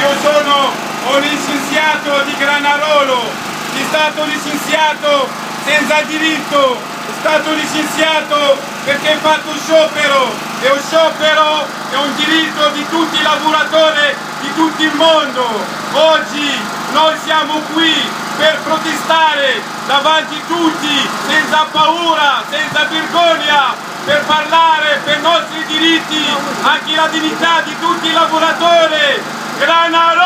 Io sono un licenziato di Granarolo, è stato licenziato senza diritto, è stato licenziato perché ha fatto un sciopero e un sciopero è un diritto di tutti i lavoratori di tutto il mondo. Oggi noi siamo qui per protestare davanti a tutti, senza paura, senza vergogna, per parlare per i nostri diritti, anche la dignità di tutti i lavoratori. Granarolo!